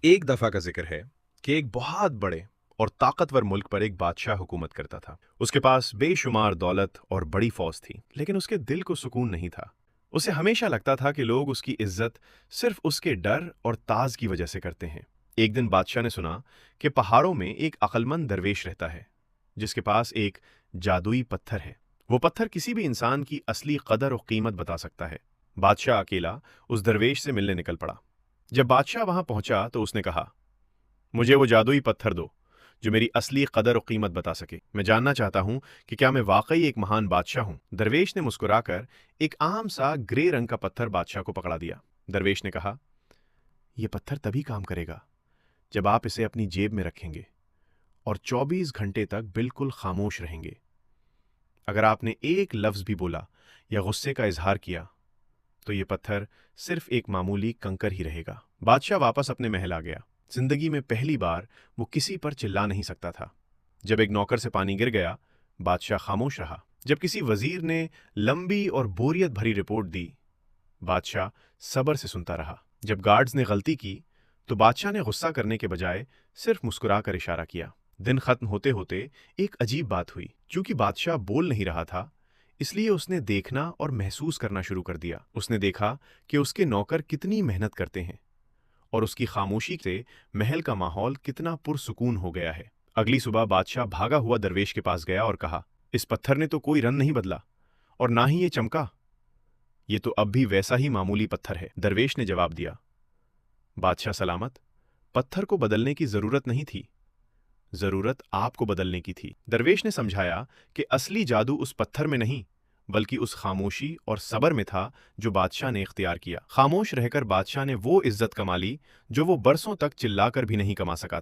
एक दफा का जिक्र है कि एक बहुत बड़े और ताकतवर मुल्क पर एक बादशाह हुकूमत करता था। उसके पास बेशुमार दौलत और बड़ी फौज थी, लेकिन उसके दिल को सुकून नहीं था। उसे हमेशा लगता था कि लोग उसकी इज्जत सिर्फ उसके डर और ताज की वजह से करते हैं। एक दिन बादशाह ने सुना कि पहाड़ों में एक अक्लमंद दरवेश रहता है, जिसके पास एक जादुई पत्थर है। वो पत्थर किसी भी इंसान की असली कदर और कीमत बता सकता है। बादशाह अकेला उस दरवेश से मिलने निकल पड़ा। जब बादशाह वहां पहुंचा तो उसने कहा, मुझे वो जादुई पत्थर दो जो मेरी असली कदर और कीमत बता सके। मैं जानना चाहता हूं कि क्या मैं वाकई एक महान बादशाह हूं। दरवेश ने मुस्कुराकर एक आम सा ग्रे रंग का पत्थर बादशाह को पकड़ा दिया। दरवेश ने कहा, यह पत्थर तभी काम करेगा जब आप इसे अपनी जेब में रखेंगे और 24 घंटे तक बिल्कुल खामोश रहेंगे। अगर आपने एक लफ्ज भी बोला या गुस्से का इजहार किया तो यह पत्थर सिर्फ एक मामूली कंकर ही रहेगा। बादशाह वापस अपने महल आ गया। जिंदगी में पहली बार वो किसी पर चिल्ला नहीं सकता था। जब एक नौकर से पानी गिर गया, बादशाह खामोश रहा। जब किसी वजीर ने लंबी और बोरियत भरी रिपोर्ट दी, बादशाह सब्र से सुनता रहा। जब गार्ड्स ने गलती की तो बादशाह ने गुस्सा करने के बजाय सिर्फ मुस्कुराकर इशारा किया। दिन खत्म होते होते एक अजीब बात हुई। क्योंकि बादशाह बोल नहीं रहा था, इसलिए उसने देखना और महसूस करना शुरू कर दिया। उसने देखा कि उसके नौकर कितनी मेहनत करते हैं और उसकी खामोशी से महल का माहौल कितना पुरसुकून हो गया है। अगली सुबह बादशाह भागा हुआ दरवेश के पास गया और कहा, इस पत्थर ने तो कोई रंग नहीं बदला और ना ही ये चमका। ये तो अब भी वैसा ही मामूली पत्थर है। दरवेश ने जवाब दिया, बादशाह सलामत, पत्थर को बदलने की जरूरत नहीं थी, जरूरत आपको बदलने की थी। दरवेश ने समझाया कि असली जादू उस पत्थर में नहीं, बल्कि उस खामोशी और सब्र में था जो बादशाह ने इख्तियार किया। खामोश रहकर बादशाह ने वो इज्जत कमा ली जो वो बरसों तक चिल्लाकर भी नहीं कमा सका था।